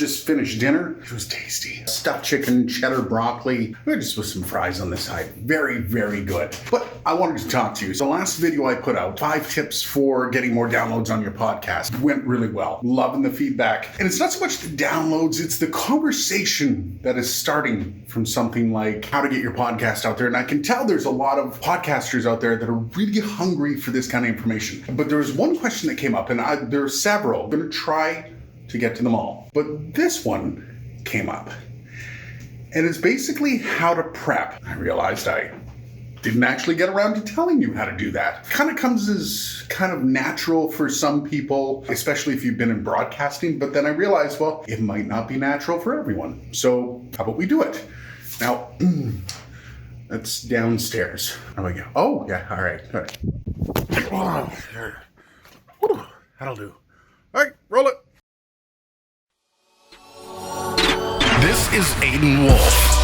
Just finished dinner. It was tasty. Stuffed chicken, cheddar broccoli, just with some fries on the side. Very, very good. But I wanted to talk to you. So the last video I put out, 5 tips for getting more downloads on your podcast, went really well. Loving the feedback. And it's not so much the downloads, it's the conversation that is starting from something like how to get your podcast out there. And I can tell there's a lot of podcasters out there that are really hungry for this kind of information. But there was one question that came up, and there are several. I'm going to try to get to them all. But this one came up. And it's basically how to prep. I realized I didn't actually get around to telling you how to do that. Kind of comes as kind of natural for some people, especially if you've been in broadcasting. But then I realized, well, it might not be natural for everyone. So how about we do it? Now, that's downstairs. How we go? Oh, yeah, all right. Oh, there. Whew, that'll do. All right, roll it. This is Aiden Wolf.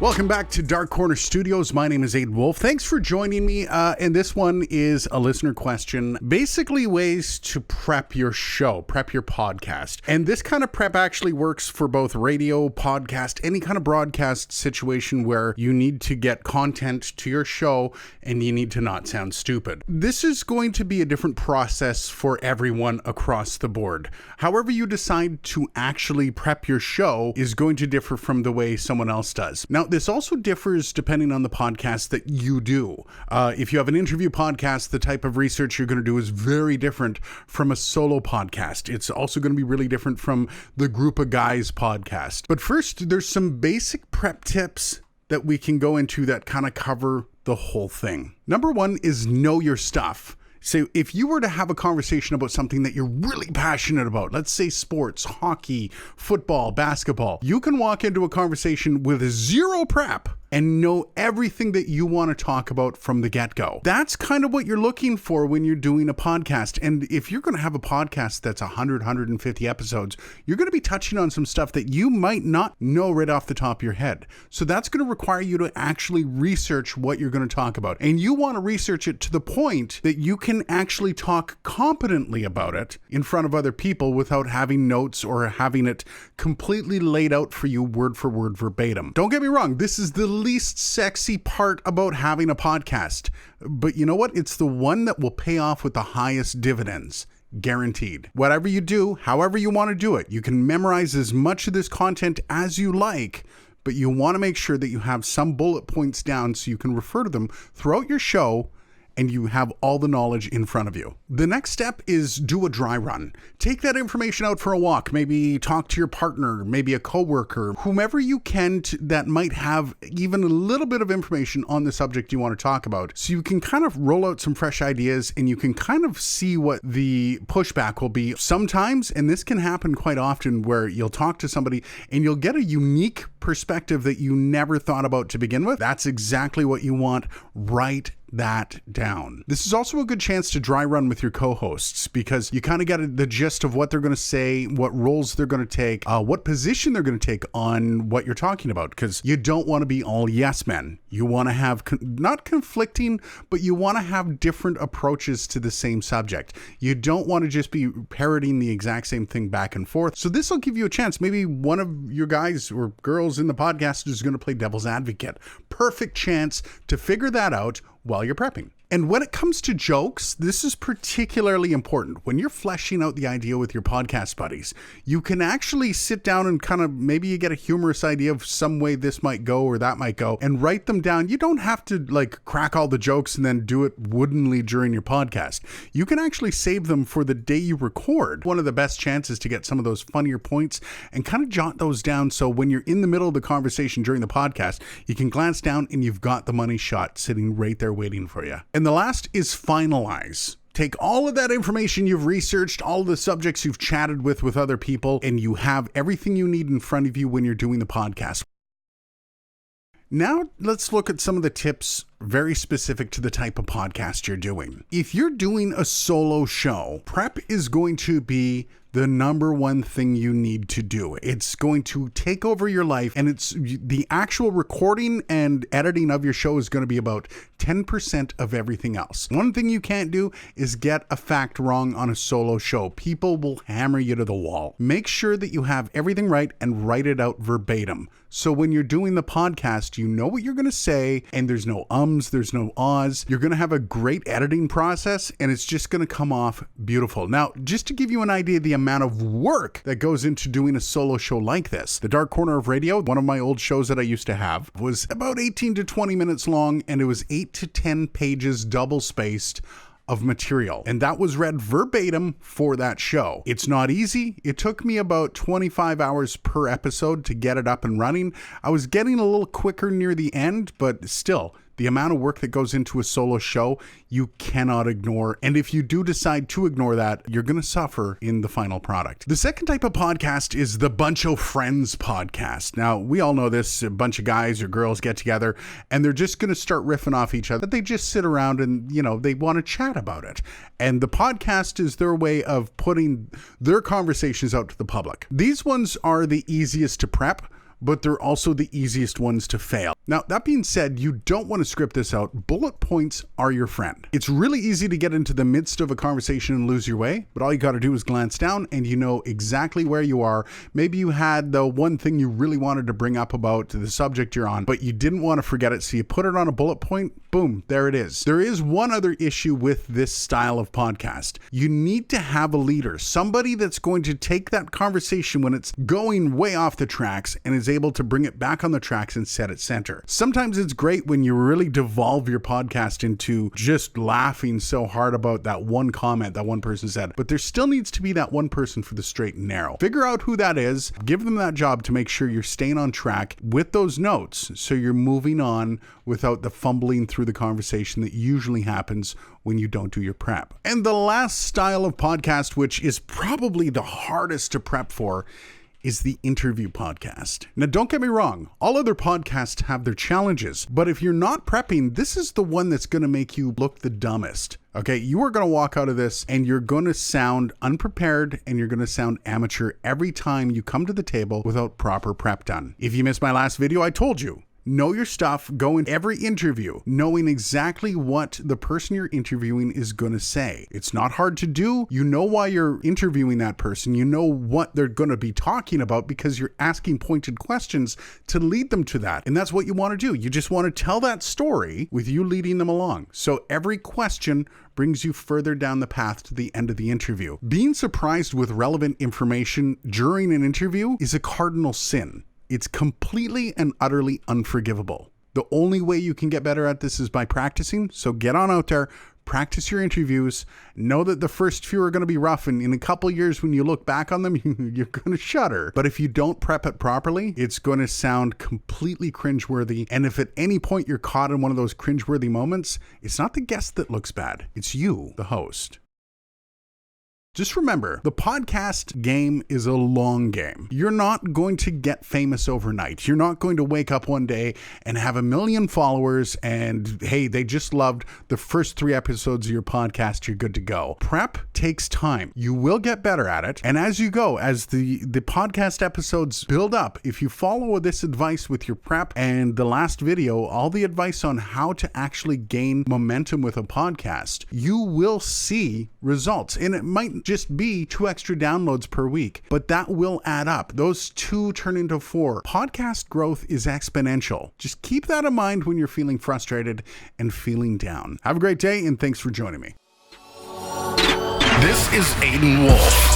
Welcome back to Dark Corner Studios. My name is Aiden Wolf. Thanks for joining me. And this one is a listener question. Basically, ways to prep your show, prep your podcast. And this kind of prep actually works for both radio, podcast, any kind of broadcast situation where you need to get content to your show and you need to not sound stupid. This is going to be a different process for everyone across the board. However you decide to actually prep your show is going to differ from the way someone else does. Now, this also differs depending on the podcast that you do. If you have an interview podcast, the type of research you're going to do is very different from a solo podcast. It's also going to be really different from the Group of Guys podcast. But first, there's some basic prep tips that we can go into that kind of cover the whole thing. Number one is know your stuff. So if you were to have a conversation about something that you're really passionate about, let's say sports, hockey, football, basketball, you can walk into a conversation with zero prep and know everything that you want to talk about from the get-go. That's kind of what you're looking for when you're doing a podcast. And if you're going to have a podcast that's 100, 150 episodes, you're going to be touching on some stuff that you might not know right off the top of your head. So that's going to require you to actually research what you're going to talk about. And you want to research it to the point that you can actually talk competently about it in front of other people without having notes or having it completely laid out for you word for word verbatim. Don't get me wrong, this is the least sexy part about having a podcast. But you know what? It's the one that will pay off with the highest dividends. Guaranteed. Whatever you do, however you want to do it, you can memorize as much of this content as you like, but you want to make sure that you have some bullet points down so you can refer to them throughout your show and you have all the knowledge in front of you. The next step is do a dry run. Take that information out for a walk, maybe talk to your partner, maybe a coworker, whomever you can that might have even a little bit of information on the subject you want to talk about. So you can kind of roll out some fresh ideas and you can kind of see what the pushback will be. Sometimes, and this can happen quite often, where you'll talk to somebody and you'll get a unique perspective that you never thought about to begin with. That's exactly what you want. Write that down. This is also a good chance to dry run with your co-hosts because you kind of get the gist of what they're going to say, what roles they're going to take, what position they're going to take on what you're talking about, because you don't want to be all yes men. You want to have not conflicting, but you want to have different approaches to the same subject. You don't want to just be parroting the exact same thing back and forth. So this will give you a chance. Maybe one of your guys or girls in the podcast is going to play devil's advocate. Perfect chance to figure that out while you're prepping. And when it comes to jokes, this is particularly important. When you're fleshing out the idea with your podcast buddies, you can actually sit down and kind of, maybe you get a humorous idea of some way this might go or that might go, and write them down. You don't have to like crack all the jokes and then do it woodenly during your podcast. You can actually save them for the day you record. One of the best chances to get some of those funnier points and kind of jot those down so when you're in the middle of the conversation during the podcast, you can glance down and you've got the money shot sitting right there waiting for you. And the last is finalize. Take all of that information you've researched, all the subjects you've chatted with other people, and you have everything you need in front of you when you're doing the podcast. Now let's look at some of the tips very specific to the type of podcast you're doing. If you're doing a solo show, prep is going to be the number one thing you need to do. It's going to take over your life, and it's the actual recording and editing of your show is going to be about 10% of everything else. One thing you can't do is get a fact wrong on a solo show. People will hammer you to the wall. Make sure that you have everything right and write it out verbatim. So when you're doing the podcast, you know what you're going to say, and there's no ums, there's no ahs. You're going to have a great editing process, and it's just going to come off beautiful. Now, just to give you an idea of the amount of work that goes into doing a solo show like this, The Dark Corner of Radio, one of my old shows that I used to have, was about 18 to 20 minutes long, and it was 8 to 10 pages double spaced of material, and that was read verbatim for that show. It's not easy. It took me about 25 hours per episode to get it up and running. I was getting a little quicker near the end, but still, the amount of work that goes into a solo show, you cannot ignore. And if you do decide to ignore that, you're going to suffer in the final product. The second type of podcast is the Bunch of Friends podcast. Now, we all know this. A bunch of guys or girls get together and they're just going to start riffing off each other. They just sit around and, they want to chat about it. And the podcast is their way of putting their conversations out to the public. These ones are the easiest to prep, but they're also the easiest ones to fail. Now, that being said, you don't want to script this out. Bullet points are your friend. It's really easy to get into the midst of a conversation and lose your way, but all you got to do is glance down and you know exactly where you are. Maybe you had the one thing you really wanted to bring up about the subject you're on, but you didn't want to forget it, so you put it on a bullet point, boom, there it is. There is one other issue with this style of podcast. You need to have a leader, somebody that's going to take that conversation when it's going way off the tracks and is able to bring it back on the tracks and set it center. Sometimes it's great when you really devolve your podcast into just laughing so hard about that one comment that one person said, but there still needs to be that one person for the straight and narrow. Figure out who that is, give them that job to make sure you're staying on track with those notes so you're moving on without the fumbling through the conversation that usually happens when you don't do your prep. And the last style of podcast, which is probably the hardest to prep for, is the interview podcast. Now, don't get me wrong, all other podcasts have their challenges, but if you're not prepping, this is the one that's going to make you look the dumbest. Okay, you are going to walk out of this and you're going to sound unprepared and you're going to sound amateur every time you come to the table without proper prep done. If you missed my last video, I told you. Know your stuff, go in every interview knowing exactly what the person you're interviewing is going to say. It's not hard to do. You know why you're interviewing that person. You know what they're going to be talking about because you're asking pointed questions to lead them to that. And that's what you want to do. You just want to tell that story with you leading them along. So every question brings you further down the path to the end of the interview. Being surprised with relevant information during an interview is a cardinal sin. It's completely and utterly unforgivable. The only way you can get better at this is by practicing. So get on out there, practice your interviews. Know that the first few are going to be rough, and in a couple years when you look back on them, you're going to shudder. But if you don't prep it properly, it's going to sound completely cringeworthy. And if at any point you're caught in one of those cringeworthy moments, it's not the guest that looks bad. It's you, the host. Just remember, the podcast game is a long game. You're not going to get famous overnight. You're not going to wake up one day and have 1 million followers and, hey, they just loved the first 3 episodes of your podcast, you're good to go. Prep takes time. You will get better at it. And as you go, as the podcast episodes build up, if you follow this advice with your prep and the last video, all the advice on how to actually gain momentum with a podcast, you will see results. And it might just be 2 extra downloads per week, but that will add up. Those 2 turn into 4. Podcast growth is exponential. Just keep that in mind when you're feeling frustrated and feeling down. Have a great day, and thanks for joining me. This is Aiden Wolf.